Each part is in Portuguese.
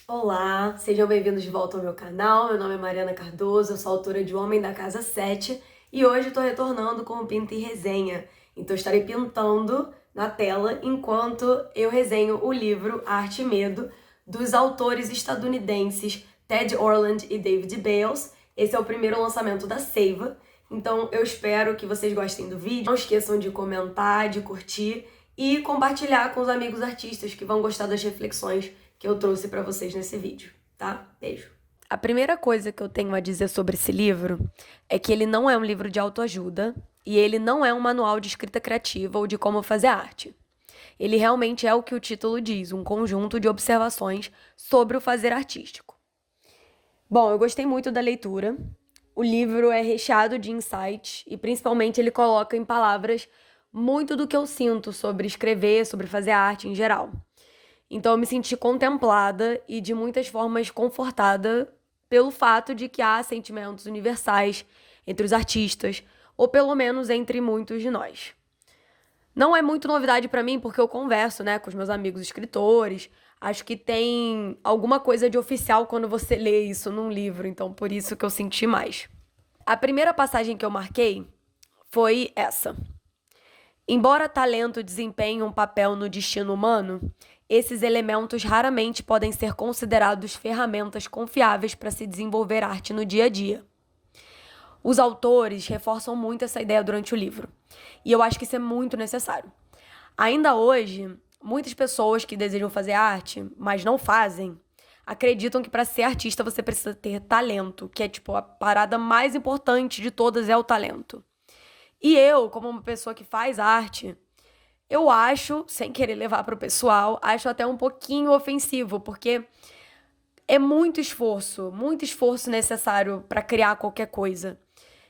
Olá, sejam bem-vindos de volta ao meu canal. Meu nome é Mariana Cardoso, eu sou autora de O Homem da Casa 7 e hoje estou retornando com o Pinta e Resenha. Então estarei pintando na tela enquanto eu resenho o livro Arte e Medo dos autores estadunidenses Ted Orland e David Bayles. Esse é o primeiro lançamento da Seiva, então eu espero que vocês gostem do vídeo. Não esqueçam de comentar, de curtir e compartilhar com os amigos artistas que vão gostar das reflexões que eu trouxe pra vocês nesse vídeo, tá? Beijo. A primeira coisa que eu tenho a dizer sobre esse livro é que ele não é um livro de autoajuda e ele não é um manual de escrita criativa ou de como fazer arte. Ele realmente é o que o título diz, um conjunto de observações sobre o fazer artístico. Bom, eu gostei muito da leitura. O livro é recheado de insights e principalmente ele coloca em palavras muito do que eu sinto sobre escrever, sobre fazer arte em geral. Então eu me senti contemplada e de muitas formas confortada pelo fato de que há sentimentos universais entre os artistas, ou pelo menos entre muitos de nós. Não é muito novidade para mim porque eu converso, né, com os meus amigos escritores. Acho que tem alguma coisa de oficial quando você lê isso num livro, então por isso que eu senti mais. A primeira passagem que eu marquei foi essa. Embora talento desempenhe um papel no destino humano, esses elementos raramente podem ser considerados ferramentas confiáveis para se desenvolver arte no dia a dia. Os autores reforçam muito essa ideia durante o livro, e eu acho que isso é muito necessário. Ainda hoje, muitas pessoas que desejam fazer arte, mas não fazem, acreditam que para ser artista você precisa ter talento, que é tipo a parada mais importante de todas é o talento. E eu, como uma pessoa que faz arte, eu acho, sem querer levar para o pessoal, acho até um pouquinho ofensivo, porque é muito esforço necessário para criar qualquer coisa.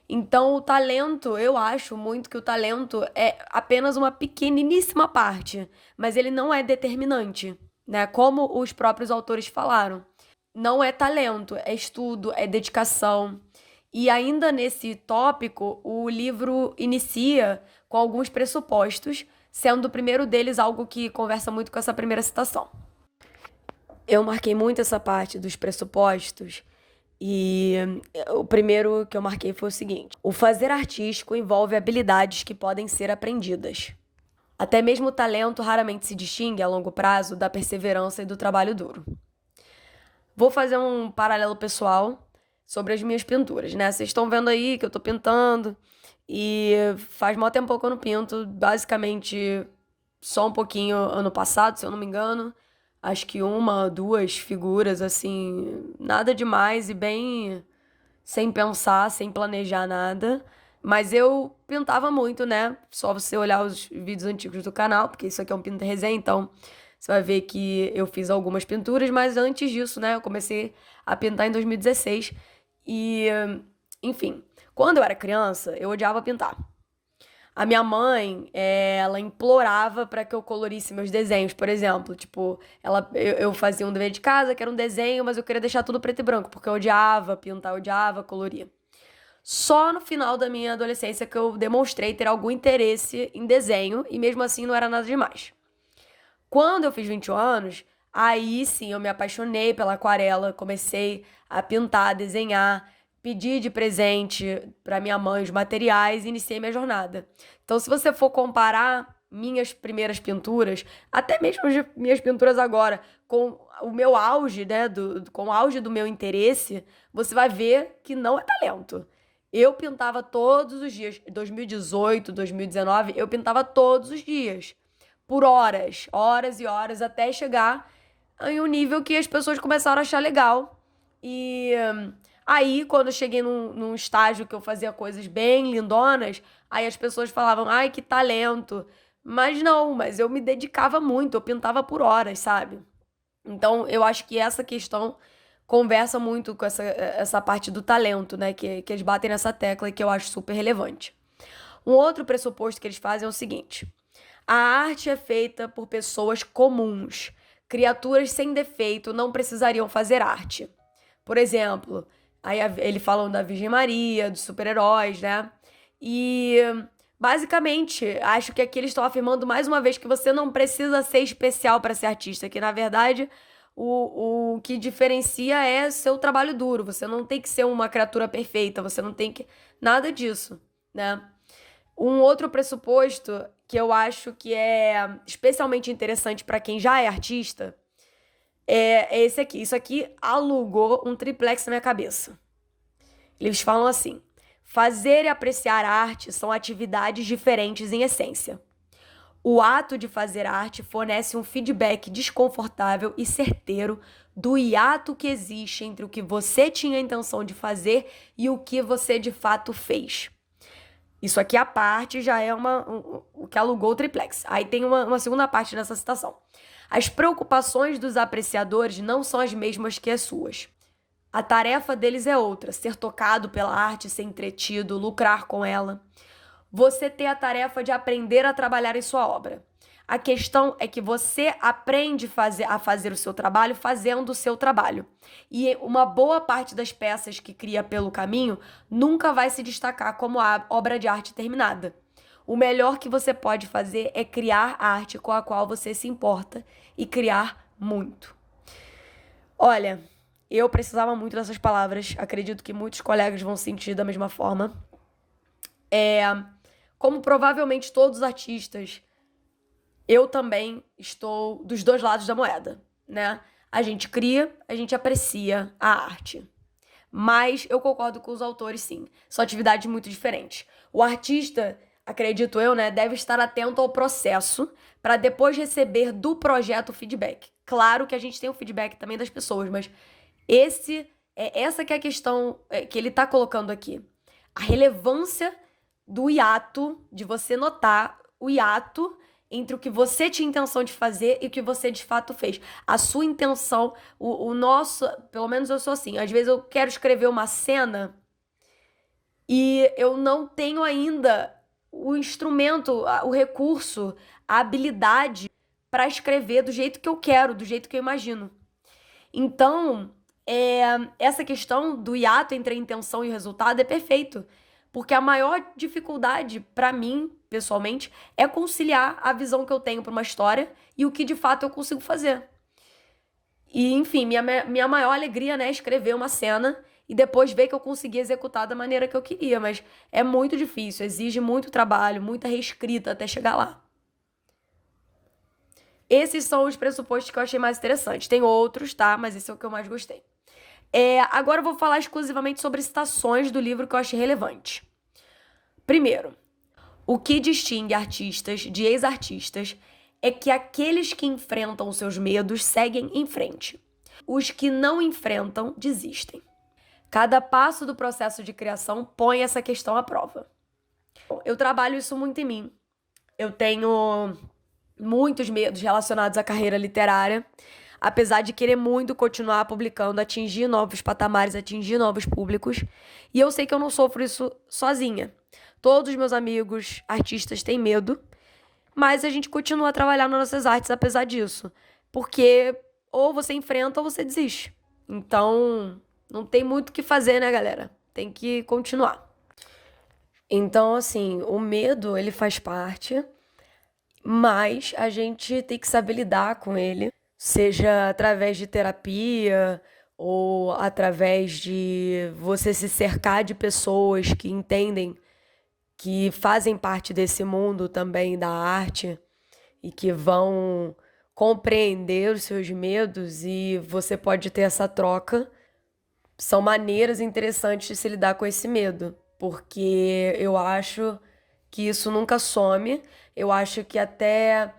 Então, o talento, eu acho muito que o talento é apenas uma pequeniníssima parte, mas ele não é determinante, né? Como os próprios autores falaram. Não é talento, é estudo, é dedicação. E ainda nesse tópico, o livro inicia com alguns pressupostos, sendo o primeiro deles algo que conversa muito com essa primeira citação. Eu marquei muito essa parte dos pressupostos e o primeiro que eu marquei foi o seguinte: o fazer artístico envolve habilidades que podem ser aprendidas. Até mesmo o talento raramente se distingue a longo prazo da perseverança e do trabalho duro. Vou fazer um paralelo pessoal sobre as minhas pinturas, né? Vocês estão vendo aí que eu tô pintando e faz mó tempo que eu não pinto, basicamente só um pouquinho ano passado, se eu não me engano. Acho que uma, duas figuras, assim, nada demais e bem sem pensar, sem planejar nada. Mas eu pintava muito, né? Só você olhar os vídeos antigos do canal, porque isso aqui é um pinta resenha, então você vai ver que eu fiz algumas pinturas, mas antes disso, né, eu comecei a pintar em 2016 e, enfim, quando eu era criança, eu odiava pintar. A minha mãe, ela implorava para que eu colorisse meus desenhos, por exemplo, tipo, eu fazia um dever de casa, que era um desenho, mas eu queria deixar tudo preto e branco, porque eu odiava pintar, eu odiava colorir. Só no final da minha adolescência que eu demonstrei ter algum interesse em desenho, e mesmo assim não era nada demais. Quando eu fiz 21 anos, aí sim eu me apaixonei pela aquarela, comecei a pintar, a desenhar, pedi de presente para minha mãe os materiais e iniciei minha jornada. Então, se você for comparar minhas primeiras pinturas, até mesmo as minhas pinturas agora, com o meu auge, né, com o auge do meu interesse, você vai ver que não é talento. Eu pintava todos os dias. Em 2018, 2019, eu pintava todos os dias por horas, horas e horas, até chegar em um nível que as pessoas começaram a achar legal. E aí, quando eu cheguei num estágio que eu fazia coisas bem lindonas, aí as pessoas falavam, ai, que talento. Mas não, mas eu me dedicava muito, eu pintava por horas, sabe? Então, eu acho que essa questão conversa muito com essa parte do talento, né? Que eles batem nessa tecla e que eu acho super relevante. Um outro pressuposto que eles fazem é o seguinte: a arte é feita por pessoas comuns. Criaturas sem defeito não precisariam fazer arte. Por exemplo, aí ele falam da Virgem Maria, dos super-heróis, né? E basicamente, acho que aqui eles estão afirmando mais uma vez que você não precisa ser especial para ser artista, que na verdade o que diferencia é seu trabalho duro. Você não tem que ser uma criatura perfeita, você não tem que... Nada disso, né? Um outro pressuposto que eu acho que é especialmente interessante para quem já é artista é esse aqui. Isso aqui alugou um triplex na minha cabeça. Eles falam assim: fazer e apreciar arte são atividades diferentes em essência. O ato de fazer arte fornece um feedback desconfortável e certeiro do hiato que existe entre o que você tinha a intenção de fazer e o que você de fato fez. Isso aqui, a parte, já é o que alugou o triplex. Aí tem uma segunda parte nessa citação. As preocupações dos apreciadores não são as mesmas que as suas. A tarefa deles é outra: ser tocado pela arte, ser entretido, lucrar com ela. Você tem a tarefa de aprender a trabalhar em sua obra. A questão é que você aprende a fazer o seu trabalho fazendo o seu trabalho. E uma boa parte das peças que cria pelo caminho nunca vai se destacar como a obra de arte terminada. O melhor que você pode fazer é criar arte com a qual você se importa e criar muito. Olha, eu precisava muito dessas palavras. Acredito que muitos colegas vão sentir da mesma forma. Como provavelmente todos os artistas, eu também estou dos dois lados da moeda, né? A gente cria, a gente aprecia a arte. Mas eu concordo com os autores, sim. São atividades muito diferentes. O artista, acredito eu, né, deve estar atento ao processo para depois receber do projeto o feedback. Claro que a gente tem o feedback também das pessoas, mas essa que é a questão que ele está colocando aqui. A relevância do hiato, de você notar o hiato entre o que você tinha intenção de fazer e o que você de fato fez. A sua intenção, o nosso... Pelo menos eu sou assim. Às vezes eu quero escrever uma cena e eu não tenho ainda o instrumento, o recurso, a habilidade para escrever do jeito que eu quero, do jeito que eu imagino. Então, essa questão do hiato entre a intenção e o resultado é perfeito. Porque a maior dificuldade, para mim, pessoalmente, é conciliar a visão que eu tenho para uma história e o que de fato eu consigo fazer. E, enfim, minha maior alegria, né, é escrever uma cena e depois ver que eu consegui executar da maneira que eu queria. Mas é muito difícil, exige muito trabalho, muita reescrita até chegar lá. Esses são os pressupostos que eu achei mais interessantes. Tem outros, tá? Mas esse é o que eu mais gostei. Agora eu vou falar exclusivamente sobre citações do livro que eu achei relevante. Primeiro, o que distingue artistas de ex-artistas é que aqueles que enfrentam seus medos seguem em frente. Os que não enfrentam, desistem. Cada passo do processo de criação põe essa questão à prova. Eu trabalho isso muito em mim. Eu tenho muitos medos relacionados à carreira literária, apesar de querer muito continuar publicando, atingir novos patamares, atingir novos públicos. E eu sei que eu não sofro isso sozinha. Todos os meus amigos artistas têm medo, mas a gente continua a trabalhar nas nossas artes apesar disso. Porque ou você enfrenta ou você desiste. Então, não tem muito o que fazer, né, galera? Tem que continuar. Então, assim, o medo, ele faz parte, mas a gente tem que saber lidar com ele. Seja através de terapia ou através de você se cercar de pessoas que entendem, que fazem parte desse mundo também da arte e que vão compreender os seus medos e você pode ter essa troca. São maneiras interessantes de se lidar com esse medo, porque eu acho que isso nunca some. Eu acho que até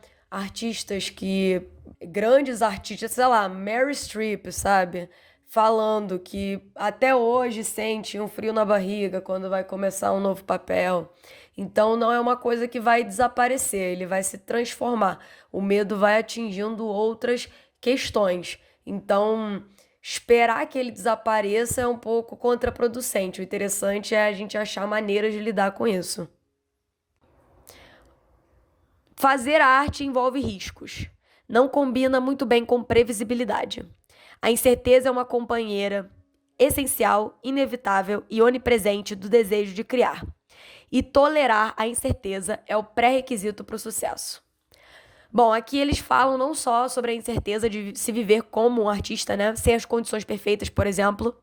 grandes artistas, sei lá, Meryl Streep, sabe? Falando que até hoje sente um frio na barriga quando vai começar um novo papel. Então não é uma coisa que vai desaparecer, ele vai se transformar. O medo vai atingindo outras questões. Então, esperar que ele desapareça é um pouco contraproducente. O interessante é a gente achar maneiras de lidar com isso. Fazer arte envolve riscos. Não combina muito bem com previsibilidade. A incerteza é uma companheira essencial, inevitável e onipresente do desejo de criar. E tolerar a incerteza é o pré-requisito para o sucesso. Bom, aqui eles falam não só sobre a incerteza de se viver como um artista, né? Sem as condições perfeitas, por exemplo,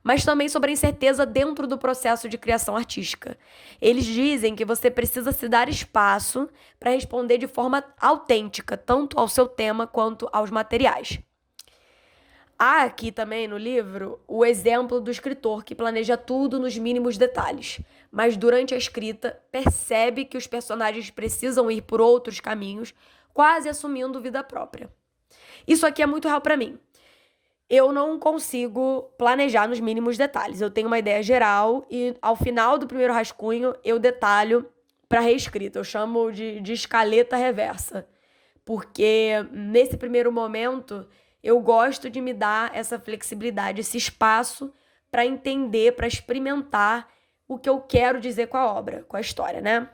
mas também sobre a incerteza dentro do processo de criação artística. Eles dizem que você precisa se dar espaço para responder de forma autêntica, tanto ao seu tema quanto aos materiais. Há aqui também no livro o exemplo do escritor que planeja tudo nos mínimos detalhes, mas durante a escrita percebe que os personagens precisam ir por outros caminhos, quase assumindo vida própria. Isso aqui é muito real para mim. Eu não consigo planejar nos mínimos detalhes. Eu tenho uma ideia geral e ao final do primeiro rascunho eu detalho para reescrita. Eu chamo de escaleta reversa, porque nesse primeiro momento eu gosto de me dar essa flexibilidade, esse espaço para entender, para experimentar o que eu quero dizer com a obra, com a história, né?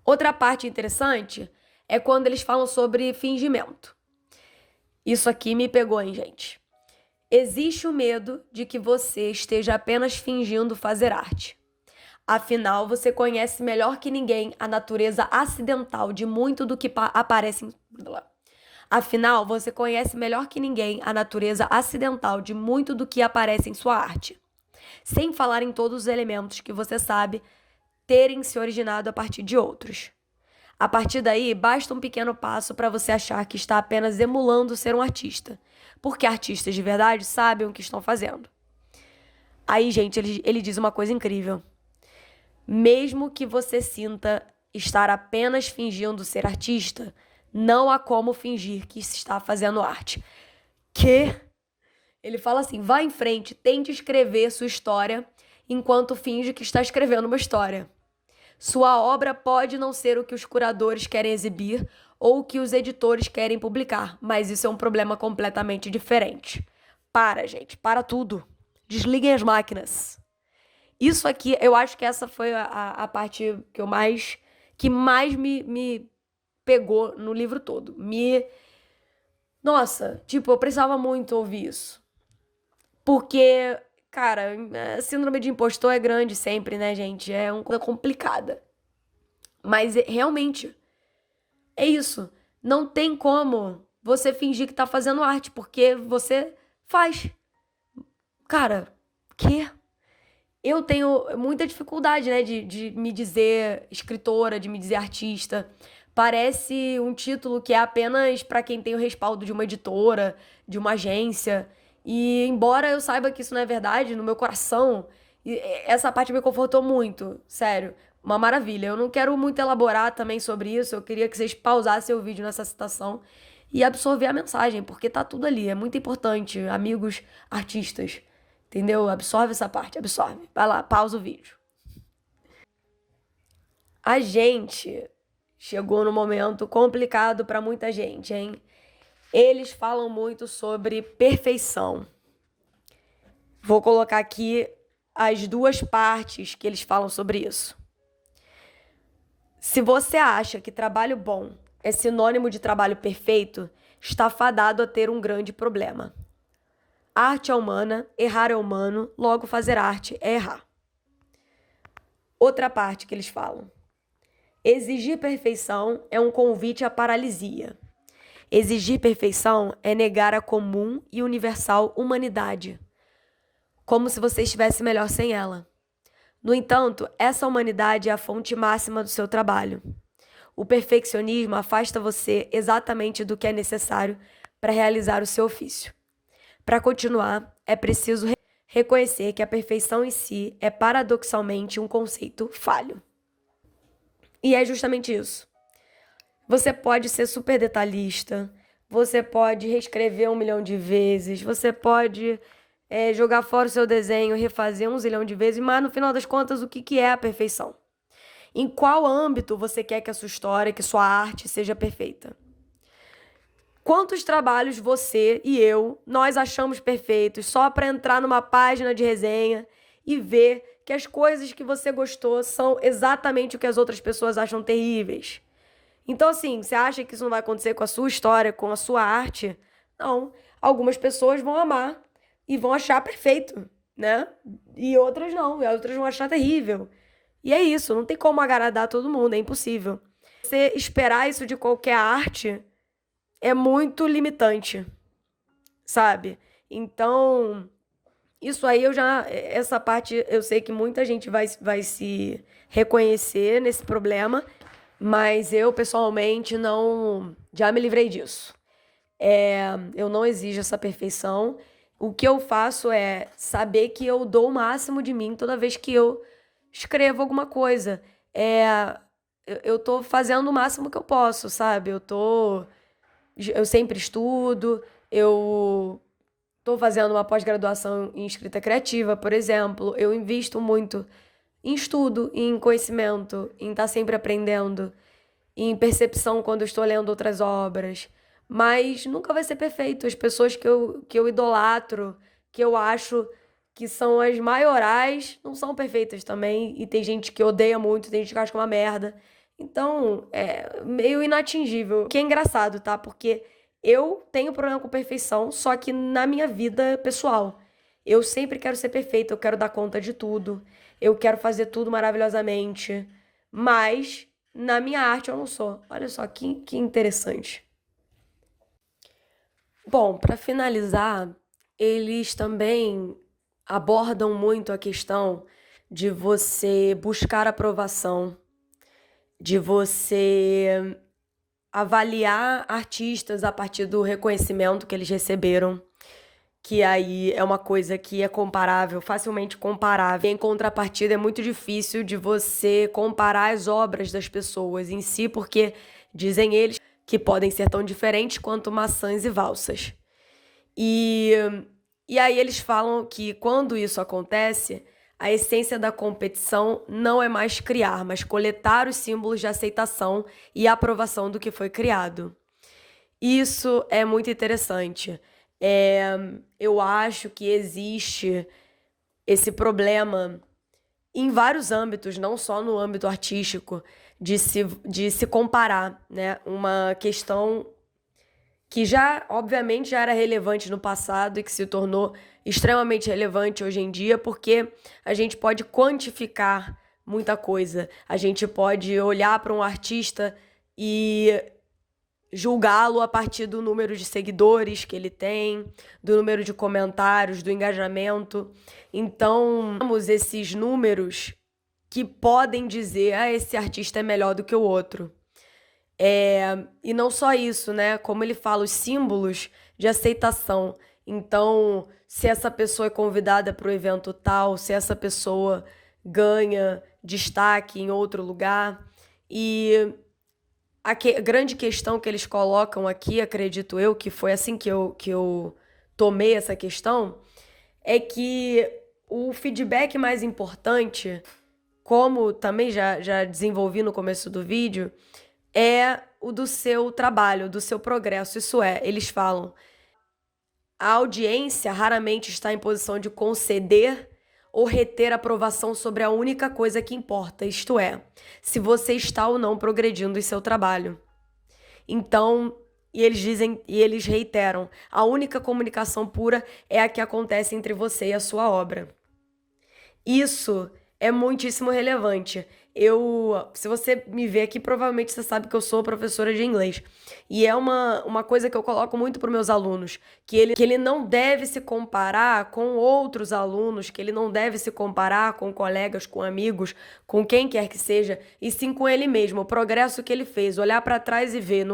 Outra parte interessante é quando eles falam sobre fingimento. Isso aqui me pegou, hein, gente? Existe o medo de que você esteja apenas fingindo fazer arte. Afinal, você conhece melhor que ninguém a natureza acidental de muito do que aparece em... Afinal, você conhece melhor que ninguém a natureza acidental de muito do que aparece em sua arte. Sem falar em todos os elementos que você sabe terem se originado a partir de outros. A partir daí, basta um pequeno passo para você achar que está apenas emulando ser um artista, porque artistas de verdade sabem o que estão fazendo. Aí, gente, ele diz uma coisa incrível. Mesmo que você sinta estar apenas fingindo ser artista, não há como fingir que se está fazendo arte. Que? Ele fala assim, vá em frente, tente escrever sua história enquanto finge que está escrevendo uma história. Sua obra pode não ser o que os curadores querem exibir ou o que os editores querem publicar, mas isso é um problema completamente diferente. Para, gente, para tudo. Desliguem as máquinas. Isso aqui, eu acho que essa foi a parte que mais me pegou no livro todo. Nossa, tipo, eu precisava muito ouvir isso. Porque, cara, a síndrome de impostor é grande sempre, né, gente? É uma coisa complicada. Mas realmente, é isso. Não tem como você fingir que tá fazendo arte, porque você faz. Cara, que? Eu tenho muita dificuldade, né, de me dizer escritora, de me dizer artista. Parece um título que é apenas para quem tem o respaldo de uma editora, de uma agência. E embora eu saiba que isso não é verdade, no meu coração, essa parte me confortou muito, sério. Uma maravilha. Eu não quero muito elaborar também sobre isso. Eu queria que vocês pausassem o vídeo nessa citação e absorver a mensagem, porque tá tudo ali. É muito importante, amigos artistas. Entendeu? Absorve essa parte, absorve. Vai lá, pausa o vídeo. A gente chegou num momento complicado para muita gente, hein? Eles falam muito sobre perfeição. Vou colocar aqui as duas partes que eles falam sobre isso. Se você acha que trabalho bom é sinônimo de trabalho perfeito, está fadado a ter um grande problema. Arte é humana, errar é humano, logo fazer arte é errar. Outra parte que eles falam. Exigir perfeição é um convite à paralisia. Exigir perfeição é negar a comum e universal humanidade, como se você estivesse melhor sem ela. No entanto, essa humanidade é a fonte máxima do seu trabalho. O perfeccionismo afasta você exatamente do que é necessário para realizar o seu ofício. Para continuar, é preciso reconhecer que a perfeição em si é paradoxalmente um conceito falho. E é justamente isso. Você pode ser super detalhista, você pode reescrever 1 milhão de vezes, você pode jogar fora o seu desenho, refazer 1 zilhão de vezes, mas no final das contas, o que é a perfeição? Em qual âmbito você quer que a sua história, que sua arte seja perfeita? Quantos trabalhos você e eu, nós achamos perfeitos só para entrar numa página de resenha e ver que as coisas que você gostou são exatamente o que as outras pessoas acham terríveis? Então, assim, você acha que isso não vai acontecer com a sua história, com a sua arte? Não. Algumas pessoas vão amar e vão achar perfeito, né? E outras não, e outras vão achar terrível. E é isso, não tem como agradar todo mundo, é impossível. Você esperar isso de qualquer arte é muito limitante, sabe? Então, isso aí essa parte eu sei que muita gente vai se reconhecer nesse problema, mas eu pessoalmente não, já me livrei disso. Eu não exijo essa perfeição. O que eu faço é saber que eu dou o máximo de mim toda vez que eu escrevo alguma coisa. Eu tô fazendo o máximo que eu posso, sabe? Eu sempre estudo, eu tô fazendo uma pós-graduação em escrita criativa, por exemplo. Eu invisto muito em estudo, em conhecimento, em estar sempre aprendendo, em percepção quando eu estou lendo outras obras. Mas nunca vai ser perfeito. As pessoas que eu idolatro, que eu acho que são as maiorais, não são perfeitas também. E tem gente que odeia muito, tem gente que acha uma merda. Então, é meio inatingível. Que é engraçado, tá? Porque eu tenho problema com perfeição, só que na minha vida pessoal. Eu sempre quero ser perfeita, eu quero dar conta de tudo, eu quero fazer tudo maravilhosamente. Mas na minha arte eu não sou. Olha só que interessante. Bom, para finalizar, eles também abordam muito a questão de você buscar aprovação, de você avaliar artistas a partir do reconhecimento que eles receberam, que aí é uma coisa que é comparável, facilmente comparável. Em contrapartida, é muito difícil de você comparar as obras das pessoas em si, porque dizem eles que podem ser tão diferentes quanto maçãs e valsas. E, e aí eles falam que quando isso acontece, a essência da competição não é mais criar, mas coletar os símbolos de aceitação e aprovação do que foi criado. Isso é muito interessante. Eu acho que existe esse problema em vários âmbitos, não só no âmbito artístico, de se comparar, né? Uma questão que já, obviamente, já era relevante no passado e que se tornou extremamente relevante hoje em dia, porque a gente pode quantificar muita coisa. A gente pode olhar para um artista e julgá-lo a partir do número de seguidores que ele tem, do número de comentários, do engajamento. Então, temos esses números que podem dizer, esse artista é melhor do que o outro. E não só isso, né? Como ele fala, os símbolos de aceitação. Então, se essa pessoa é convidada para o evento tal, se essa pessoa ganha destaque em outro lugar. E a grande questão que eles colocam aqui, acredito eu, que foi assim que eu tomei essa questão, é que o feedback mais importante, como também já desenvolvi no começo do vídeo, é o do seu trabalho, do seu progresso. Isso é, eles falam, a audiência raramente está em posição de conceder ou reter aprovação sobre a única coisa que importa, isto é, se você está ou não progredindo em seu trabalho. Então, e eles dizem, e eles reiteram, a única comunicação pura é a que acontece entre você e a sua obra. Isso é muitíssimo relevante. Se você me vê aqui, provavelmente você sabe que eu sou professora de inglês. E é uma coisa que eu coloco muito para os meus alunos, que ele não deve se comparar com outros alunos, que ele não deve se comparar com colegas, com amigos, com quem quer que seja, e sim com ele mesmo, o progresso que ele fez. Olhar para trás e ver,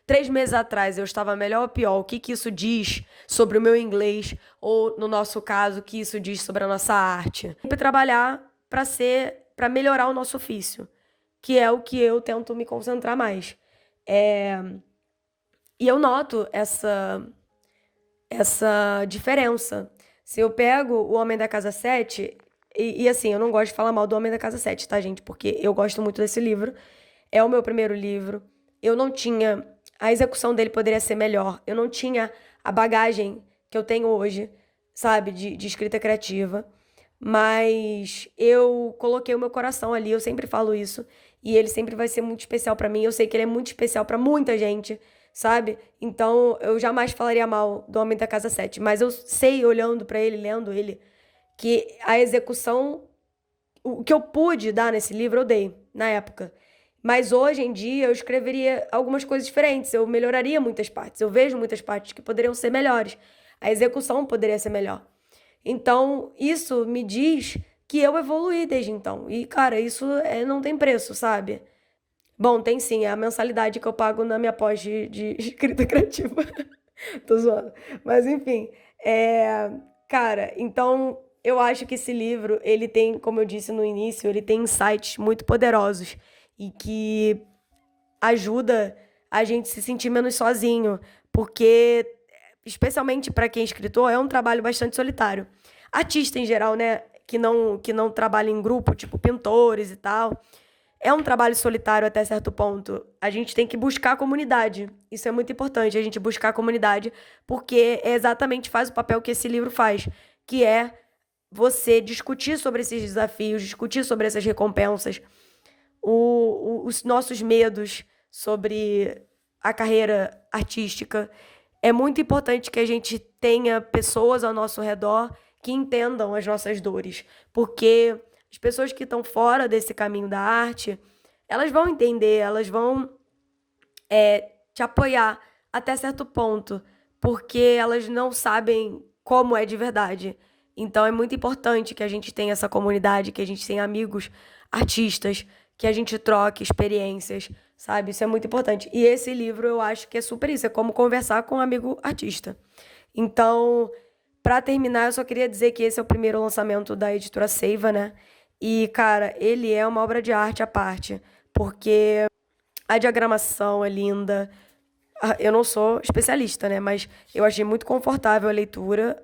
3 meses atrás eu estava melhor ou pior, o que isso diz sobre o meu inglês, ou, no nosso caso, o que isso diz sobre a nossa arte. Sempre trabalhar para melhorar o nosso ofício, que é o que eu tento me concentrar mais. E eu noto essa diferença. Se eu pego O Homem da Casa 7, e assim, eu não gosto de falar mal do Homem da Casa 7, tá, gente? Porque eu gosto muito desse livro, é o meu primeiro livro, eu não tinha... A execução dele poderia ser melhor, eu não tinha a bagagem que eu tenho hoje, sabe, de escrita criativa, mas eu coloquei o meu coração ali, eu sempre falo isso, e ele sempre vai ser muito especial pra mim, eu sei que ele é muito especial pra muita gente, sabe? Então, eu jamais falaria mal do Homem da Casa 7, mas eu sei, olhando pra ele, lendo ele, que a execução, o que eu pude dar nesse livro, eu dei, na época. Mas hoje em dia eu escreveria algumas coisas diferentes, eu melhoraria muitas partes, eu vejo muitas partes que poderiam ser melhores, a execução poderia ser melhor. Então, isso me diz que eu evoluí desde então. E, cara, isso não tem preço, sabe? Bom, tem sim, é a mensalidade que eu pago na minha pós de escrita criativa. Tô zoando. Mas, enfim, é... cara, então eu acho que esse livro, ele tem, como eu disse no início, ele tem insights muito poderosos e que ajuda a gente se sentir menos sozinho, porque, especialmente para quem é escritor, é um trabalho bastante solitário. Artista em geral, né, que não trabalha em grupo, tipo pintores e tal, é um trabalho solitário até certo ponto. A gente tem que buscar a comunidade. Isso é muito importante, a gente buscar a comunidade, porque é exatamente faz o papel que esse livro faz, que é você discutir sobre esses desafios, discutir sobre essas recompensas, os nossos medos sobre a carreira artística. É muito importante que a gente tenha pessoas ao nosso redor que entendam as nossas dores, porque as pessoas que estão fora desse caminho da arte, elas vão entender, elas vão te apoiar até certo ponto, porque elas não sabem como é de verdade. Então é muito importante que a gente tenha essa comunidade, que a gente tenha amigos artistas, que a gente troque experiências, sabe? Isso é muito importante. E esse livro eu acho que é super isso, é como conversar com um amigo artista. Então, para terminar, eu só queria dizer que esse é o primeiro lançamento da editora Seiva, né? E, cara, ele é uma obra de arte à parte, porque a diagramação é linda. Eu não sou especialista, né? Mas eu achei muito confortável a leitura.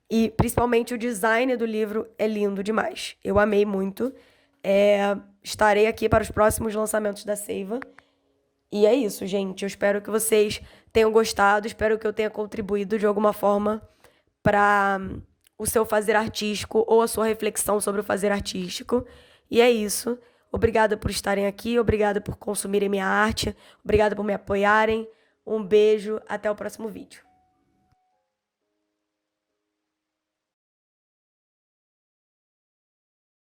E principalmente o design do livro é lindo demais. Eu amei muito. Estarei aqui para os próximos lançamentos da Seiva. E é isso, gente. Eu espero que vocês tenham gostado. Espero que eu tenha contribuído de alguma forma para o seu fazer artístico ou a sua reflexão sobre o fazer artístico. E é isso. Obrigada por estarem aqui, obrigada por consumirem minha arte, obrigada por me apoiarem. Um beijo, até o próximo vídeo.